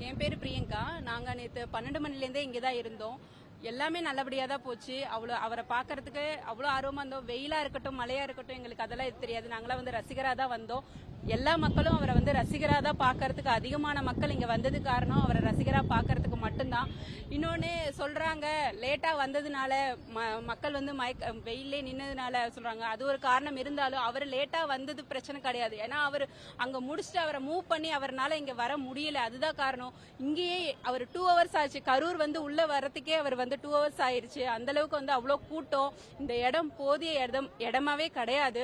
என் பேரு பிரியங்கா. நாங்க நேத்து 12 மணிலேருந்தே இங்கே தான் இருந்தோம். எல்லாமே நல்லபடியா தான் போச்சு. அவரை பார்க்கறதுக்கு அவ்வளோ ஆர்வமா இருந்தோம். வெயிலா இருக்கட்டும் மழையா இருக்கட்டும் எங்களுக்கு அதெல்லாம் இது தெரியாது. நாங்களாம் வந்து ரசிகராக தான் வந்தோம். எல்லா மக்களும் அவரை வந்து ரசிகராக தான் பார்க்கறதுக்கு அதிகமான மக்கள் இங்கே வந்தது காரணம் அவரை ரசிகராக பார்க்கறதுக்கு மட்டும்தான். இன்னொன்று சொல்றாங்க லேட்டா வந்ததுனால மக்கள் வந்து வெயிலே நின்னதுனால சொல்றாங்க. அது ஒரு காரணம் இருந்தாலும் அவர் லேட்டா வந்தது பிரச்சனை கிடையாது. ஏன்னா அவர் அங்க முடிச்சுட்டு அவரை மூவ் பண்ணி அவரால் இங்க வர முடியல. அதுதான் காரணம். இங்கேயே அவர் 2 hours ஆச்சு. கரூர் வந்து உள்ள வரத்துக்கே அவர் வந்து 2 hours ஆயிருச்சு. அந்த அளவுக்கு வந்து அவ்வளோ கூட்டம். இந்த இடம் போதிய இடமாவே கிடையாது.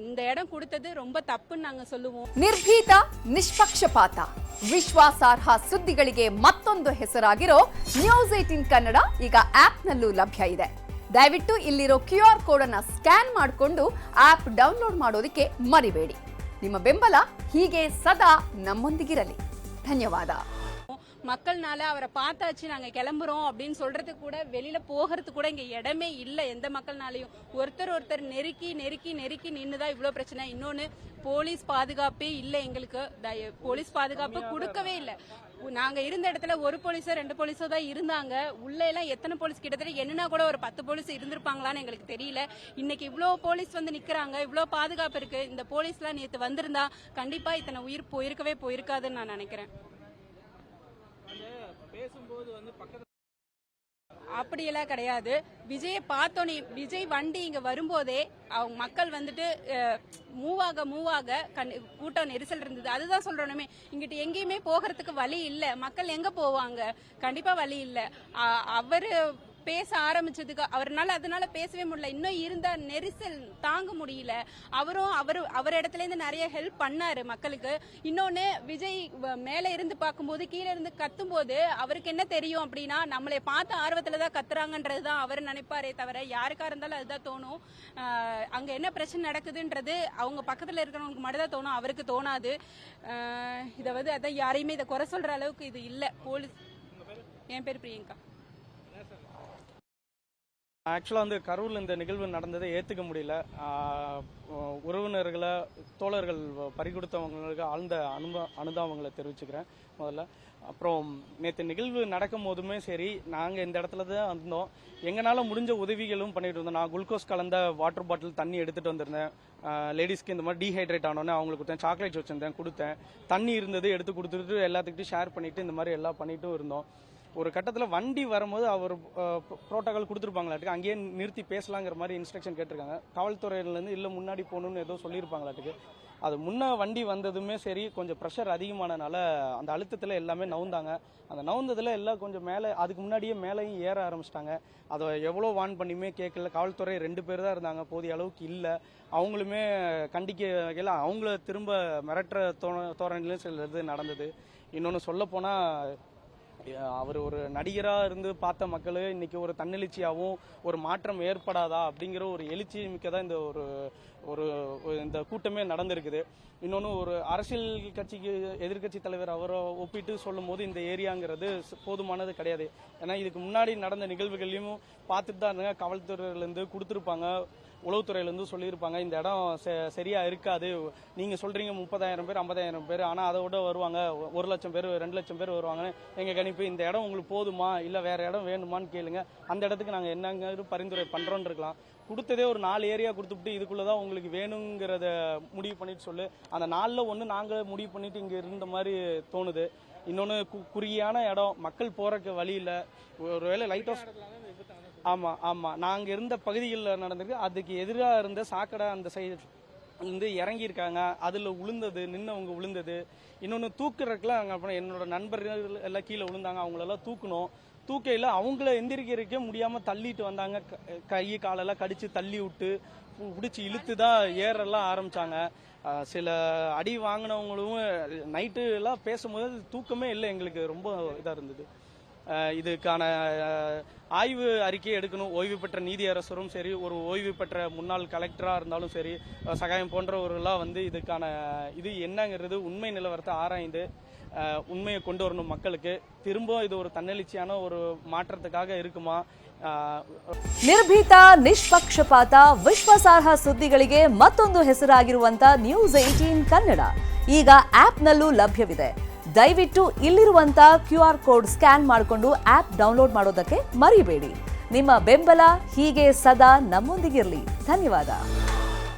இந்த இடம் கொடுத்தது ரொம்ப தப்புன்னு நாங்க சொல்லுவோம். ನಿರ್ಭೀತ ನಿಷ್ಪಕ್ಷಪಾತ ವಿಶ್ವಾಸಾರ್ಹ ಸುದ್ದಿಗಳಿಗೆ ಮತ್ತೊಂದು ಹೆಸರಾಗಿರೋ ನ್ಯೂಸ್ 18 ಕನ್ನಡ ಈಗ ಆಪ್ನಲ್ಲೂ ಲಭ್ಯ ಇದೆ. ದಯವಿಟ್ಟು ಇಲ್ಲಿರೋ QR ಕೋಡ್ ಅನ್ನು ಸ್ಕ್ಯಾನ್ ಮಾಡಿಕೊಂಡು ಆಪ್ ಡೌನ್ಲೋಡ್ ಮಾಡೋದಕ್ಕೆ ಮರಿಬೇಡಿ. ನಿಮ್ಮ ಬೆಂಬಲ ಹೀಗೆ ಸದಾ ನಮ್ಮೊಂದಿಗಿರಲಿ. ಧನ್ಯವಾದ. மக்கள்னால அவரை பார்த்தாச்சு நாங்க கிளம்புறோம் அப்படின்னு சொல்றதுக்கு கூட வெளியில போகிறதுக்கு கூட இங்க இடமே இல்லை. எந்த மக்கள்னாலையும் ஒருத்தர் நெருக்கி நெருக்கி நெருக்கி நின்னுதான் இவ்வளவு பிரச்சனை. இன்னொன்னு போலீஸ் பாதுகாப்பே இல்லை. எங்களுக்கு போலீஸ் பாதுகாப்பு கொடுக்கவே இல்லை. நாங்க இருந்த இடத்துல ஒரு போலீஸோ 2 போலீஸோ தான் இருந்தாங்க. உள்ள எல்லாம் எத்தனை போலீஸ் கிட்டத்தட்ட என்னன்னா கூட ஒரு 10 போலீஸ் இருந்திருப்பாங்களான்னு எங்களுக்கு தெரியல. இன்னைக்கு இவ்வளவு போலீஸ் வந்து நிக்கிறாங்க, இவ்வளவு பாதுகாப்பு இருக்கு. இந்த போலீஸ் எல்லாம் நேத்து வந்திருந்தா கண்டிப்பா இத்தனை உயிர் போயிருக்காதுன்னு நான் நினைக்கிறேன். அப்படியெல்லாம் கிடையாது. விஜயை பார்த்தோன்னே விஜய் வண்டி இங்க வரும்போதே அவங்க மக்கள் வந்துட்டு மூவாக கூட்டம் நெரிசல் இருந்தது. அதுதான் சொல்றோமே, இங்கிட்டு எங்கேயுமே போகிறதுக்கு வழி இல்லை. மக்கள் எங்க போவாங்க? கண்டிப்பா வழி இல்லை. அவரு பேச ஆரம்பிச்சதுக்கு அதனால பேசவே முடியல. இன்னும் இருந்த நெரிசல் தாங்க முடியல. அவர் இடத்துல இருந்து நிறைய ஹெல்ப் பண்ணாரு மக்களுக்கு. இன்னொன்னு விஜய் மேல இருந்து பார்க்கும்போது கீழே இருந்து கத்தும் போது அவருக்கு என்ன தெரியும் அப்படின்னா நம்மளை பார்த்த ஆர்வத்துலதான் கத்துறாங்கன்றதுதான் அவர் நினைப்பாரே தவிர யாருக்கா இருந்தாலும் அதுதான் தோணும். அங்க என்ன பிரச்சனை நடக்குதுன்றது அவங்க பக்கத்துல இருக்கிறவங்களுக்கு மட்டும் தான் தோணும், அவருக்கு தோணாது. இதை வந்து அதான் யாரையுமே இதை குறை சொல்ற அளவுக்கு இது இல்லை. போலீஸ். என் பேர் பிரியங்கா. ஆக்சுவலாக வந்து கரூரில் இந்த நிகழ்வு நடந்ததை ஏற்றுக்க முடியல. உறவினர்களை தோழர்கள் பறிகொடுத்தவங்களுக்கு ஆழ்ந்த அனுதாபங்களை தெரிவிச்சுக்கிறேன் முதல்ல. அப்புறம் நேற்று நிகழ்வு நடக்கும் போதுமே சரி, நாங்கள் இந்த இடத்துல தான் இருந்தோம். எங்களால் முடிஞ்ச உதவிகளும் பண்ணிட்டு இருந்தோம். நான் குளுக்கோஸ் கலந்த வாட்டர் பாட்டில் தண்ணி எடுத்துகிட்டு வந்திருந்தேன். லேடிஸ்க்கு இந்த மாதிரி டீஹைட்ரேட் ஆனோன்னே அவங்களுக்கு கொடுத்தேன். சாக்லேட்ஸ் வச்சுருந்தேன், கொடுத்தேன். தண்ணி இருந்தது எடுத்து கொடுத்துட்டு எல்லாத்துக்கிட்டையும் ஷேர் பண்ணிவிட்டு இந்த மாதிரி எல்லாம் பண்ணிட்டும் இருந்தோம். ஒரு கட்டத்தில் வண்டி வரும்போது அவர் புரோட்டோகால் கொடுத்துருப்பாங்களாட்டுக்கு, அங்கேயே நிறுத்தி பேசலாங்கிற மாதிரி இன்ஸ்ட்ரக்ஷன் கேட்டிருக்காங்க. காவல்துறையிலேருந்து இல்லை முன்னாடி போகணுன்னு ஏதோ சொல்லியிருப்பாங்களாட்டுக்கு. அது முன்ன வண்டி வந்ததுமே சரி, கொஞ்சம் ப்ரெஷர் அதிகமானனால அந்த அழுத்தத்தில் எல்லாமே நவுந்தாங்க. அந்த நவுந்ததில் எல்லாம் கொஞ்சம் மேலே, அதுக்கு முன்னாடியே மேலேயும் ஏற ஆரம்பிச்சிட்டாங்க. அதை எவ்வளோ வார்ன் பண்ணியுமே கேட்கல. காவல்துறை 2 பேர் தான் இருந்தாங்க, போதிய அளவுக்கு இல்லை. அவங்களுமே கண்டிக்க வகையில் அவங்கள திரும்ப மிரட்டுற தோரணையிலும் சில இது நடந்தது. இன்னொன்று சொல்லப்போனால், அவர் ஒரு நடிகராக இருந்து பார்த்த மக்கள் இன்னைக்கு ஒரு தன்னெழுச்சியாகவும் ஒரு மாற்றம் ஏற்படாதா அப்படிங்கிற ஒரு எழுச்சி மிக்கதான் இந்த ஒரு இந்த கூட்டமே நடந்திருக்குது. இன்னொன்று ஒரு அரசியல் கட்சிக்கு எதிர்கட்சி தலைவர் அவரை ஒப்பிட்டு சொல்லும் போது இந்த ஏரியாங்கிறது போதுமானது கிடையாது. ஏன்னா இதுக்கு முன்னாடி நடந்த நிகழ்வுகளையும் பார்த்துட்டு தான் இருந்தாங்க. காவல்துறையிலேருந்து கொடுத்துருப்பாங்க, உளவுத்துறையிலேருந்து சொல்லியிருப்பாங்க இந்த இடம் சரியா இருக்காது. நீங்கள் சொல்கிறீங்க 30,000 பேர் 50,000 பேர், ஆனால் அதை விட வருவாங்க 1,00,000 பேர் 2,00,000 பேர் வருவாங்கன்னு எங்கள் கணிப்பு. இந்த இடம் உங்களுக்கு போதுமா இல்லை வேறு இடம் வேணுமான்னு கேளுங்க, அந்த இடத்துக்கு நாங்கள் என்னங்க பரிந்துரை பண்ணுறோன்னு இருக்கலாம். கொடுத்ததே ஒரு 4 ஏரியா கொடுத்துட்டு இதுக்குள்ளே தான் உங்களுக்கு வேணுங்கிறத முடிவு பண்ணிட்டு சொல்லு. அந்த 4ல் ஒன்று நாங்கள் முடிவு பண்ணிட்டு இங்கே இருந்த மாதிரி தோணுது. இன்னொன்று குறுகியான இடம், மக்கள் போகிறக்கு வழி இல்லை. ஒருவேளை லைட் ஹவுஸ் ஆமாம் நாங்கள் இருந்த பகுதிகளில் நடந்திருக்கு. அதுக்கு எதிராக இருந்த சாக்கடை அந்த சைடு வந்து இறங்கியிருக்காங்க, அதில் உளுந்தது, நின்னவங்க உளுந்தது. இன்னொன்று தூக்குறதுக்குலாம் அங்கே என்னோட நண்பர்கள் எல்லாம் கீழே விழுந்தாங்க, அவங்களெல்லாம் தூக்கணும். தூக்கையில் அவங்கள எந்திரிக்கிறதுக்கே முடியாமல் தள்ளிட்டு வந்தாங்க. கை காலெல்லாம் கடிச்சு தள்ளி விட்டு பிடிச்சி இழுத்து தான் ஏறெல்லாம் ஆரம்பித்தாங்க. சில அடி வாங்கினவங்களும் நைட்டு எல்லாம் பேசும்போது தூக்கமே இல்லை, எங்களுக்கு ரொம்ப இதாக இருந்தது. இதுக்கான ஆய்வு அறிக்கையை எடுக்கணும். ஓய்வு பெற்ற நீதியரசரும் சரி, ஒரு ஓய்வு பெற்ற முன்னாள் கலெக்டராக இருந்தாலும் சரி, சகாயம் போன்றவர்களாக வந்து இதுக்கான இது என்னங்கிறது உண்மை நிலவரத்தை ஆராய்ந்து உண்மையை கொண்டு வரணும் மக்களுக்கு. திரும்ப இது ஒரு தன்னெழுச்சியான ஒரு மாற்றத்துக்காக இருக்குமா? ನಿರ್ಭೀತ ನಿಷ್ಪಕ್ಷಪಾತ ವಿಶ್ವಾಸಾರ್ಹ ಸುದ್ದಿಗಳಿಗೆ ಮತ್ತೊಂದು ಹೆಸರಾಗಿರುವಂತ ನ್ಯೂಸ್ 18 ಕನ್ನಡ ಈಗ ಆಪ್ನಲ್ಲೂ ಲಭ್ಯವಿದೆ. ದಯವಿಟ್ಟು ಇಲ್ಲಿರುವಂತ QR ಕೋಡ್ ಸ್ಕ್ಯಾನ್ ಮಾಡಿಕೊಂಡು ಆಪ್ ಡೌನ್ಲೋಡ್ ಮಾಡೋದಕ್ಕೆ ಮರಿಬೇಡಿ. ನಿಮ್ಮ ಬೆಂಬಲ ಹೀಗೆ ಸದಾ ನಮ್ಮೊಂದಿಗಿರಲಿ. ಧನ್ಯವಾದ.